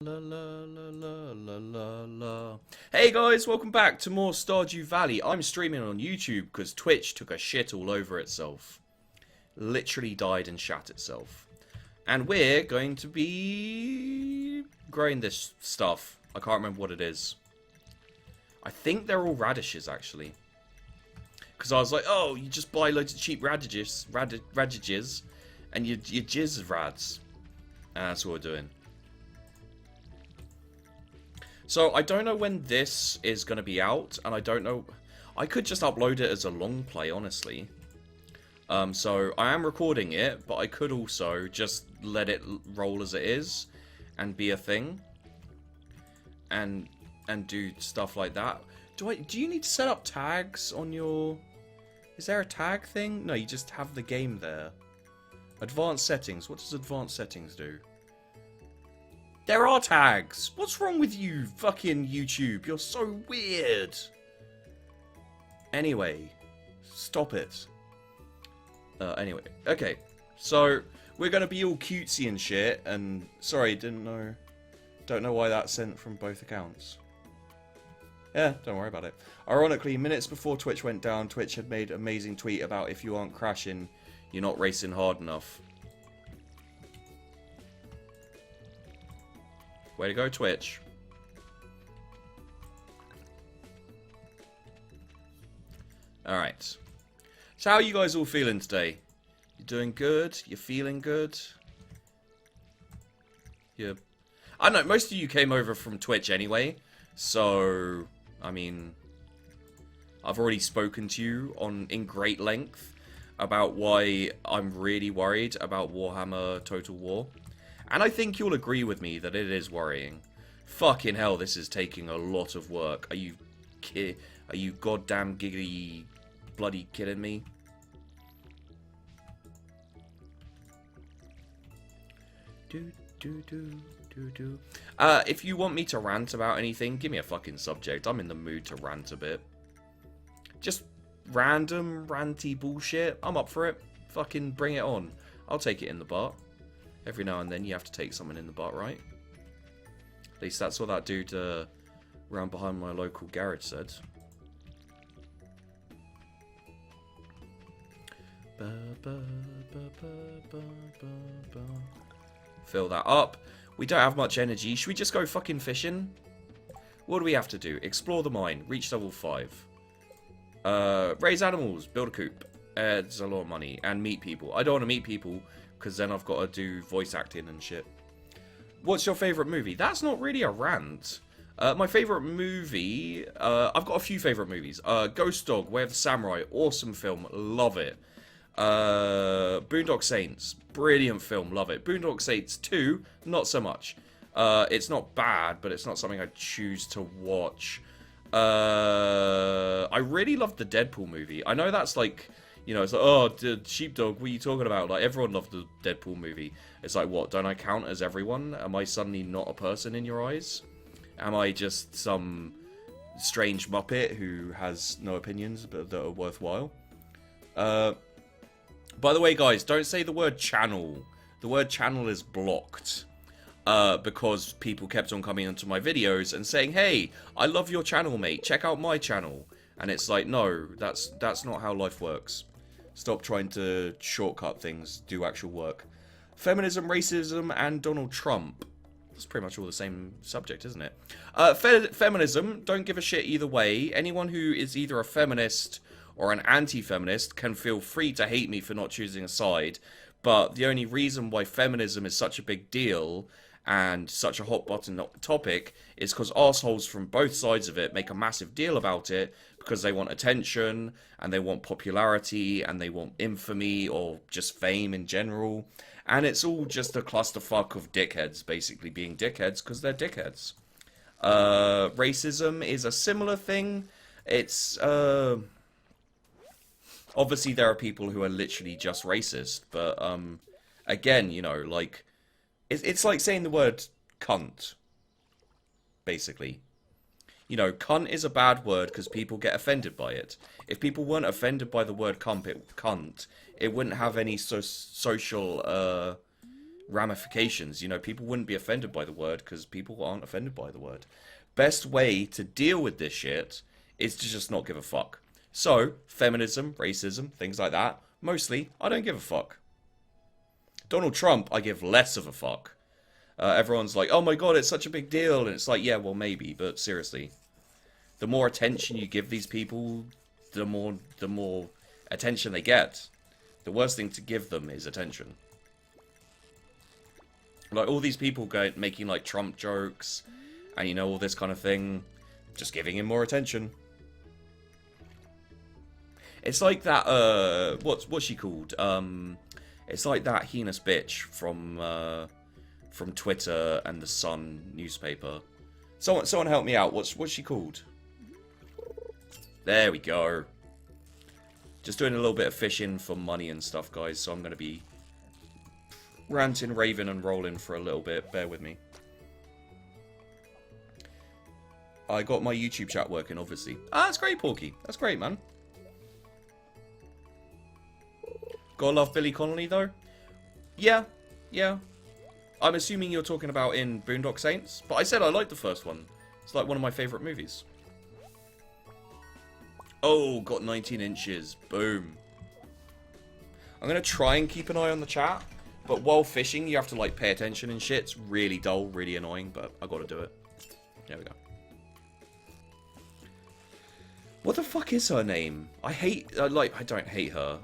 La la la la la la la. Hey guys, welcome back to more Stardew Valley. I'm streaming on YouTube because Twitch took a shit all over itself. Literally died and shat itself. And we're going to be growing this stuff. I can't remember what it is. I think they're all radishes actually. Because I was like, oh, you just buy loads of cheap radishes, and you jizz rads. And that's what we're doing. So, I don't know when this is going to be out, and I don't know... I could just upload it as a long play, honestly. So, I am recording it, but I could also just let it roll as it is, and be a thing. And do stuff like that. Do you need to set up tags on your... Is there a tag thing? No, you just have the game there. Advanced settings. What does advanced settings do? There are tags. What's wrong with you, fucking YouTube? You're so weird. Anyway, stop it. Anyway, okay. So we're gonna be all cutesy and shit. And sorry, don't know why that sent from both accounts. Yeah, don't worry about it. Ironically, minutes before Twitch went down, Twitch had made an amazing tweet about if you aren't crashing, you're not racing hard enough. Way to go, Twitch. Alright. So how are you guys all feeling today? You doing good? You feeling good? I don't know, most of you came over from Twitch anyway. So, I mean, I've already spoken to you in great length about why I'm really worried about Warhammer Total War. And I think you'll agree with me that it is worrying. Fucking hell, this is taking a lot of work. Are you goddamn giggly bloody kidding me? If you want me to rant about anything, give me a fucking subject. I'm in the mood to rant a bit. Just random, ranty bullshit. I'm up for it. Fucking bring it on. I'll take it in the butt. Every now and then you have to take someone in the butt, right? At least that's what that dude round behind my local garage said. Fill that up. We don't have much energy. Should we just go fucking fishing? What do we have to do? Explore the mine. Reach level 5. Raise animals. Build a coop. It's a lot of money. And meet people. I don't want to meet people because then I've got to do voice acting and shit. What's your favourite movie? That's not really a rant. My favourite movie... I've got a few favourite movies. Ghost Dog, Way of the Samurai. Awesome film. Love it. Boondock Saints. Brilliant film. Love it. Boondock Saints 2, not so much. It's not bad, but it's not something I'd choose to watch. I really love the Deadpool movie. I know that's like... You know, it's like, oh, Sheepdog, what are you talking about? Like, everyone loved the Deadpool movie. It's like, what, don't I count as everyone? Am I suddenly not a person in your eyes? Am I just some strange muppet who has no opinions but that are worthwhile? By the way, guys, don't say the word channel. The word channel is blocked. Because people kept on coming into my videos and saying, hey, I love your channel, mate. Check out my channel. And it's like, no, that's not how life works. Stop trying to shortcut things, do actual work. Feminism, racism, and Donald Trump. That's pretty much all the same subject, isn't it? Feminism, don't give a shit either way. Anyone who is either a feminist or an anti-feminist can feel free to hate me for not choosing a side. But the only reason why feminism is such a big deal and such a hot button topic is because arseholes from both sides of it make a massive deal about it because they want attention and they want popularity and they want infamy or just fame in general. And it's all just a clusterfuck of dickheads basically being dickheads because they're dickheads. Racism is a similar thing. It's obviously there are people who are literally just racist, but again, you know, like it's like saying the word cunt, basically. You know, cunt is a bad word because people get offended by it. If people weren't offended by the word cunt, it wouldn't have any social ramifications. You know, people wouldn't be offended by the word because people aren't offended by the word. Best way to deal with this shit is to just not give a fuck. So, feminism, racism, things like that, mostly, I don't give a fuck. Donald Trump, I give less of a fuck. Everyone's like, oh my god, it's such a big deal. And it's like, yeah, well, maybe, but seriously. The more attention you give these people, the more attention they get. The worst thing to give them is attention. Like, all these people making, like, Trump jokes, and, you know, all this kind of thing, just giving him more attention. It's like that, what's she called? It's like that heinous bitch from Twitter and the Sun newspaper. Someone help me out. What's she called? There we go. Just doing a little bit of fishing for money and stuff, guys. So I'm going to be ranting, raving, and rolling for a little bit. Bear with me. I got my YouTube chat working, obviously. Ah, that's great, Porky. That's great, man. Gotta love Billy Connolly, though. Yeah. I'm assuming you're talking about in Boondock Saints. But I said I liked the first one. It's like one of my favourite movies. Oh, got 19 inches. Boom. I'm going to try and keep an eye on the chat. But while fishing, you have to, like, pay attention and shit. It's really dull, really annoying, but I got to do it. There we go. What the fuck is her name? I hate, I don't hate her.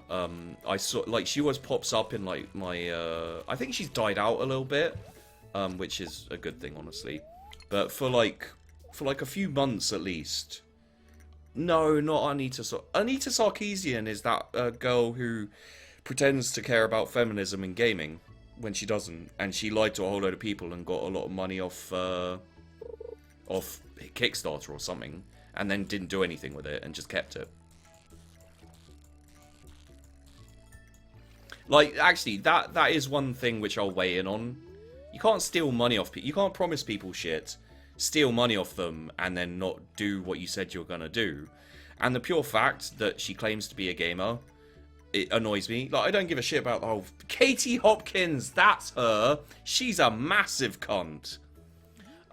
I saw, like, she always pops up in, like, my, I think she's died out a little bit. Which is a good thing, honestly. But for like a few months at least. No, not Anita Sarkeesian is that girl who pretends to care about feminism in gaming when she doesn't. And she lied to a whole load of people and got a lot of money off Kickstarter or something. And then didn't do anything with it and just kept it. Like, actually, that is one thing which I'll weigh in on. You can't steal money off people. You can't promise people shit, steal money off them, and then not do what you said you're gonna do. And the pure fact that she claims to be a gamer, it annoys me. Like, I don't give a shit about the whole... Katie Hopkins, that's her. She's a massive cunt.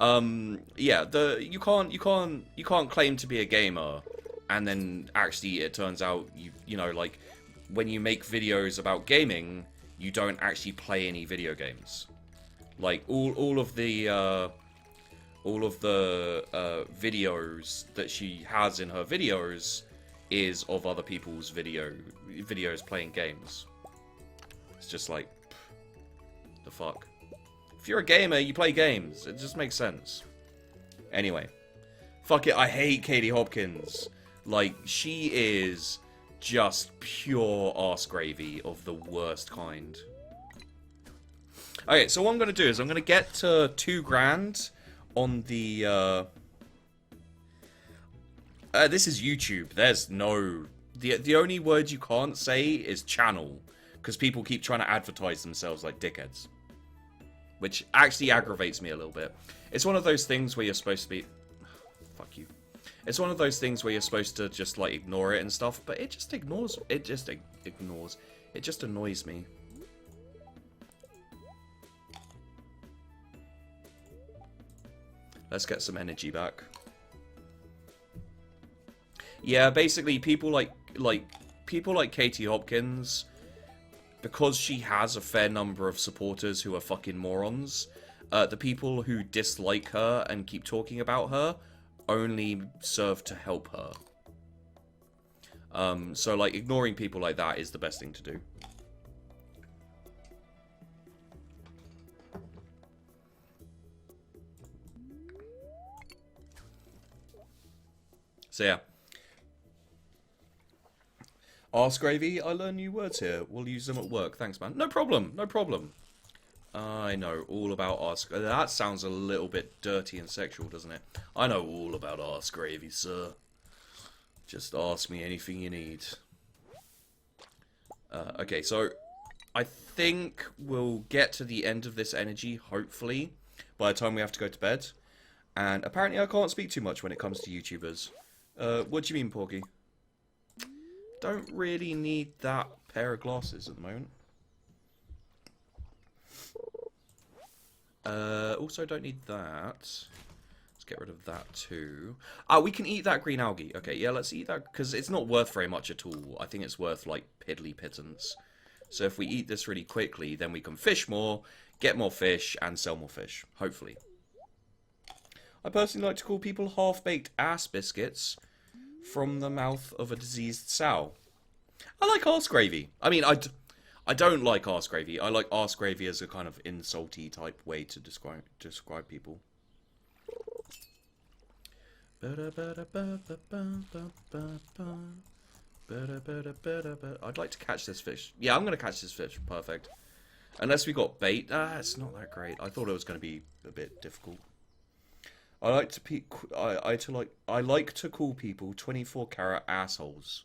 Yeah, you can't claim to be a gamer, and then actually it turns out you know, like, when you make videos about gaming, you don't actually play any video games. Like, all of the videos that she has in her videos is of other people's videos playing games. It's just like, the fuck. If you're a gamer, you play games. It just makes sense. Anyway. Fuck it, I hate Katie Hopkins. Like, she is just pure arse gravy of the worst kind. Okay, so what I'm going to do is I'm going to get to 2 grand on the... this is YouTube. There's no... The only word you can't say is channel. Because people keep trying to advertise themselves like dickheads. Which actually aggravates me a little bit. It's one of those things where you're supposed to be... Fuck you. It's one of those things where you're supposed to just, like, ignore it and stuff. But it just ignores... It just ignores... It just annoys me. Let's get some energy back. Yeah, basically, people like Katie Hopkins... Because she has a fair number of supporters who are fucking morons, the people who dislike her and keep talking about her only serve to help her. So, like, ignoring people like that is the best thing to do. So, yeah. Arse gravy, I learn new words here. We'll use them at work. Thanks, man. No problem. No problem. I know all about arse... That sounds a little bit dirty and sexual, doesn't it? I know all about arse gravy, sir. Just ask me anything you need. Okay, so... I think we'll get to the end of this energy, hopefully, by the time we have to go to bed. And apparently I can't speak too much when it comes to YouTubers. What do you mean, Porky? Don't really need that pair of glasses at the moment. Also don't need that. Let's get rid of that too. We can eat that green algae. Okay, yeah, let's eat that, because it's not worth very much at all. I think it's worth, like, piddly pittance. So if we eat this really quickly, then we can fish more, get more fish, and sell more fish. Hopefully. I personally like to call people half-baked ass biscuits from the mouth of a diseased sow. I like arse gravy. I mean, I don't like arse gravy. I like arse gravy as a kind of insulty type way to describe people. I'd like to catch this fish. Yeah, I'm going to catch this fish. Perfect. Unless we got bait. It's not that great. I thought it was going to be a bit difficult. I like to call people 24-carat assholes.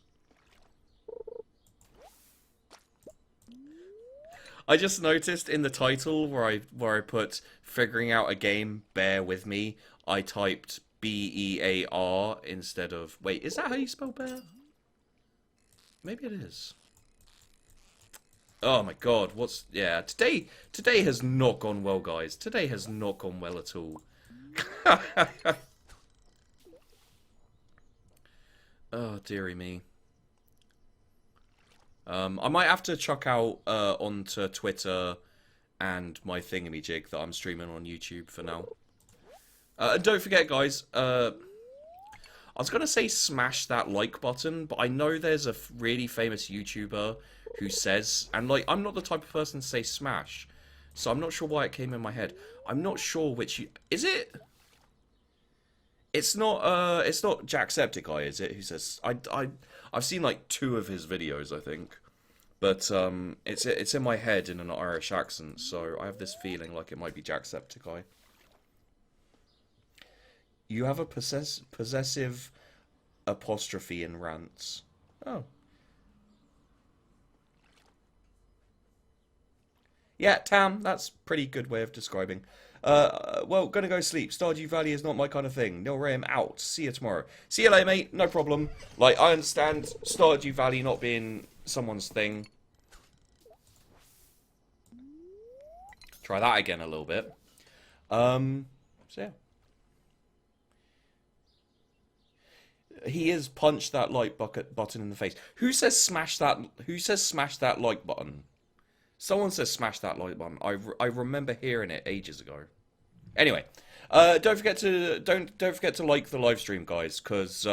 I just noticed in the title where I put figuring out a game, bear with me, I typed BEAR instead of... Wait, is that how you spell bear? Maybe it is. Oh my god, what's... Yeah, today has not gone well, guys. Today has not gone well at all. Oh, dearie me. I might have to chuck out onto Twitter and my thingamajig that I'm streaming on YouTube for now. And don't forget, guys, I was going to say smash that like button, but I know there's a really famous YouTuber who says, and like, I'm not the type of person to say smash, so I'm not sure why it came in my head. I'm not sure which is it? It's not Jacksepticeye, is it? Who says I've seen like 2 of his videos, I think, but it's in my head in an Irish accent, so I have this feeling like it might be Jacksepticeye. You have a possessive apostrophe in rants. Oh. Yeah, Tam, that's pretty good way of describing. Well, gonna go sleep. Stardew Valley is not my kind of thing. Nil Ram out. See you tomorrow. See you later, mate. No problem. Like, I understand Stardew Valley not being someone's thing. Try that again a little bit. So yeah. He has punched that like button in the face. Who says smash that? Who says smash that like button? Someone says smash that like button. I remember hearing it ages ago. Anyway, don't forget to like the live stream, guys, because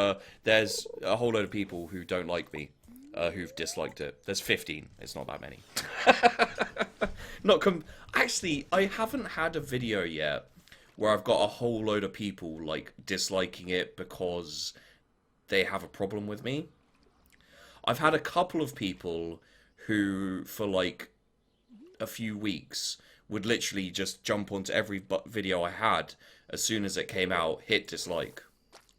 there's a whole load of people who don't like me, who've disliked it. There's 15. It's not that many. Actually, I haven't had a video yet where I've got a whole load of people like disliking it because they have a problem with me. I've had a couple of people who, for like a few weeks, would literally just jump onto every video I had as soon as it came out, hit dislike,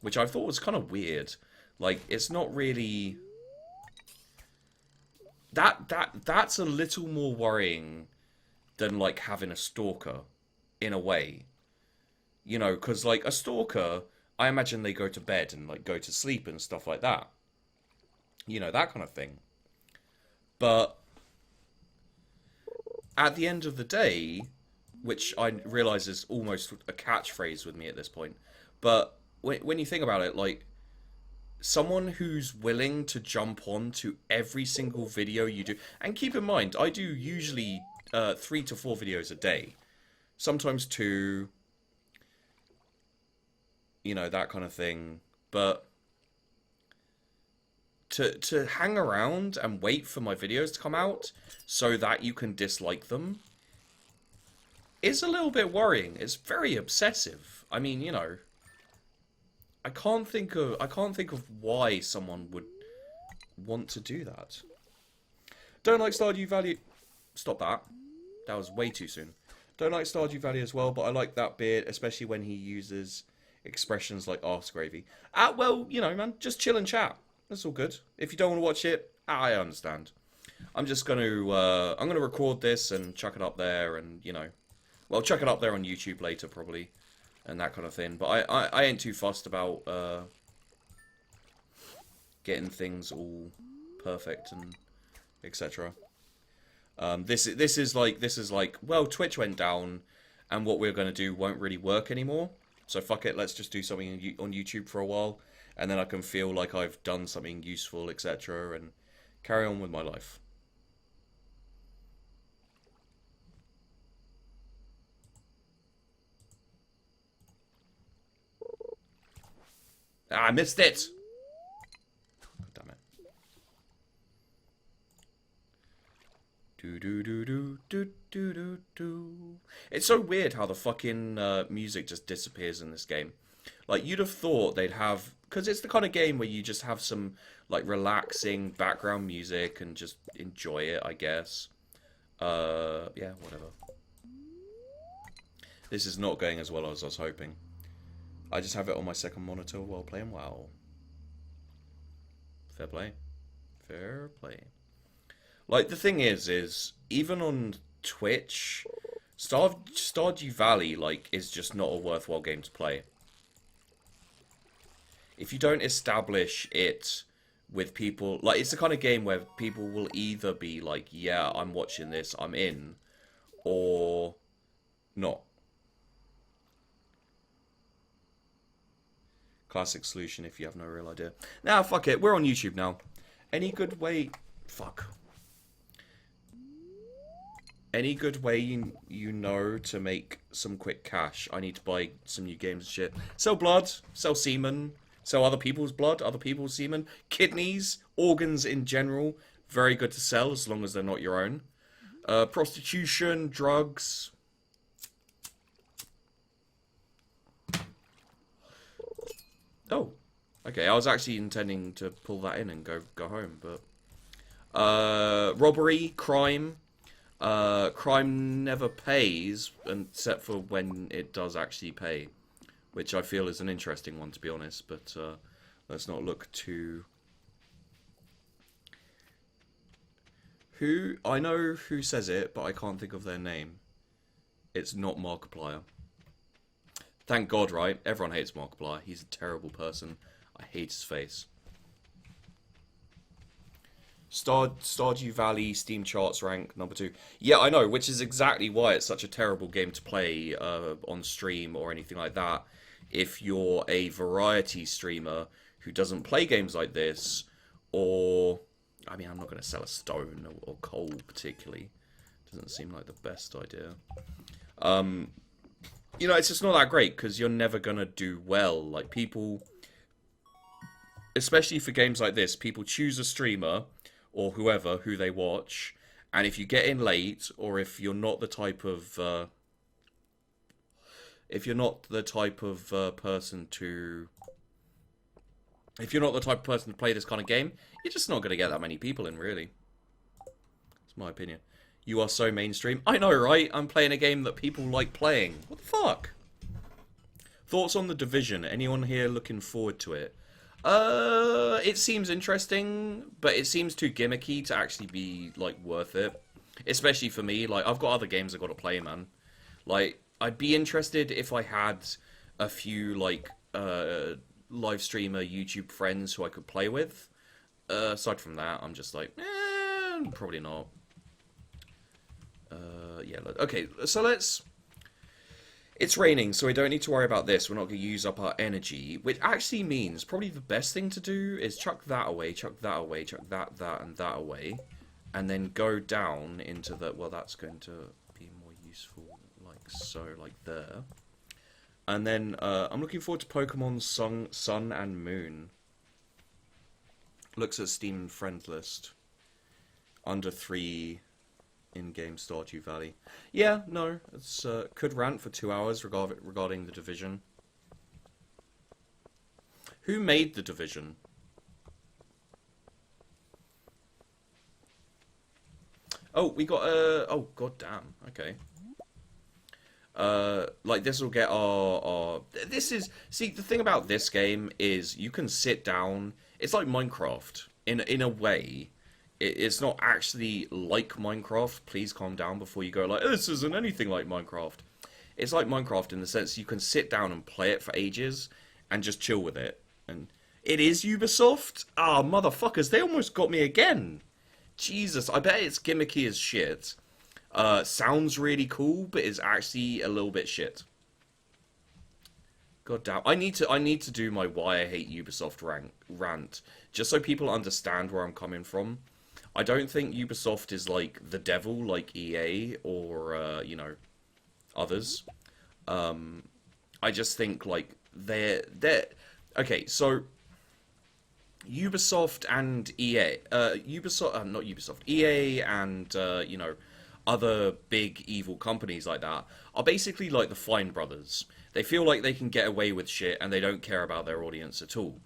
which I thought was kind of weird. Like, it's not really that's a little more worrying than like having a stalker in a way, you know, because like a stalker, I imagine they go to bed and like go to sleep and stuff like that, you know, that kind of thing. But at the end of the day, which I realise is almost a catchphrase with me at this point, but when you think about it, like, someone who's willing to jump on to every single video you do, and keep in mind, I do usually 3 to 4 videos a day, sometimes 2, you know, that kind of thing, but to hang around and wait for my videos to come out so that you can dislike them is a little bit worrying. It's very obsessive. I mean, you know, I can't think of why someone would want to do that. Don't like Stardew Valley. Stop that. That was way too soon. Don't like Stardew Valley as well, but I like that bit, especially when he uses expressions like arse gravy. Well, you know, man, just chill and chat. That's all good. If you don't want to watch it, I understand. I'm just going to I'm going to record this and chuck it up there, and, you know, well, chuck it up there on YouTube later probably, and that kind of thing. But I ain't too fussed about getting things all perfect and etc. This is like, well, Twitch went down, and what we're going to do won't really work anymore. So fuck it, let's just do something on YouTube for a while, and then I can feel like I've done something useful, etc., and carry on with my life. Ah, I missed it! Damn it. Do do do do do do do do. It's so weird how the fucking music just disappears in this game. Like, you'd have thought they'd have... Because it's the kind of game where you just have some, like, relaxing background music and just enjoy it, I guess. Yeah, whatever. This is not going as well as I was hoping. I just have it on my second monitor while playing WoW. Fair play. Fair play. Like, the thing is even on Twitch, Stardew Valley, like, is just not a worthwhile game to play. If you don't establish it with people, like, it's the kind of game where people will either be like, yeah, I'm watching this, I'm in, or not. Classic solution if you have no real idea. Nah, fuck it. We're on YouTube now. Any good way... Fuck. Any good way you know to make some quick cash? I need to buy some new games and shit. Sell blood. Sell semen. Sell other people's blood. Other people's semen. Kidneys. Organs in general. Very good to sell as long as they're not your own. Prostitution. Drugs. Oh, okay. I was actually intending to pull that in and go home, but robbery, crime, crime never pays, except for when it does actually pay, which I feel is an interesting one, to be honest. But let's not look too. I know who says it, but I can't think of their name. It's not Markiplier. Thank God, right? Everyone hates Markiplier. He's a terrible person. I hate his face. Stardew Valley Steam charts rank number 2. Yeah, I know, which is exactly why it's such a terrible game to play on stream or anything like that. If you're a variety streamer who doesn't play games like this, or... I mean, I'm not going to sell a stone or coal particularly. Doesn't seem like the best idea. You know, it's just not that great, because you're never going to do well. Like, people, especially for games like this, people choose a streamer, or whoever, who they watch, and if you get in late, or if you're not the type of, person to... If you're not the type of person to play this kind of game, you're just not going to get that many people in, really. That's my opinion. You are so mainstream. I know, right? I'm playing a game that people like playing. What the fuck? Thoughts on The Division? Anyone here looking forward to it? It seems interesting, but it seems too gimmicky to actually be, like, worth it. Especially for me. Like, I've got other games I've got to play, man. Like, I'd be interested if I had a few, like, live streamer YouTube friends who I could play with. Aside from that, I'm just like, probably not. Yeah, okay, so let's... It's raining, so we don't need to worry about this. We're not going to use up our energy, which actually means probably the best thing to do is chuck that away, chuck that away, chuck that, and that away, and then go down into the... Well, that's going to be more useful, like so, like there. And then I'm looking forward to Pokemon Sun and Moon. Looks at Steam friend list. Under 3... in-game Stardew Valley. Yeah, no, it's could rant for 2 hours regarding The Division. Who made The Division? Oh, we got oh, goddamn. Okay. Like, this will get our... This is... See, the thing about this game is you can sit down... It's like Minecraft, in a way. It's not actually like Minecraft. Please calm down before you go like, this isn't anything like Minecraft. It's like Minecraft in the sense you can sit down and play it for ages and just chill with it. And it is Ubisoft? Ah, motherfuckers, they almost got me again. Jesus, I bet it's gimmicky as shit. sounds really cool, but is actually a little bit shit. God damn! I need to do my why I hate Ubisoft rant, just so people understand where I'm coming from. I don't think Ubisoft is like the devil, like EA or others. I just think like they're okay. So Ubisoft and EA, not Ubisoft, EA and other big evil companies like that are basically like the Fine Brothers. They feel like they can get away with shit and they don't care about their audience at all.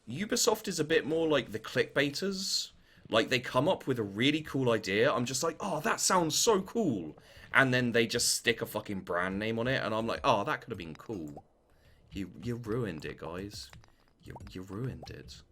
Ubisoft is a bit more like the clickbaiters. Like they come up with a really cool idea. I'm just like, oh, that sounds so cool. And then they just stick a fucking brand name on it, and I'm like, oh, that could have been cool. You ruined it, guys. You ruined it.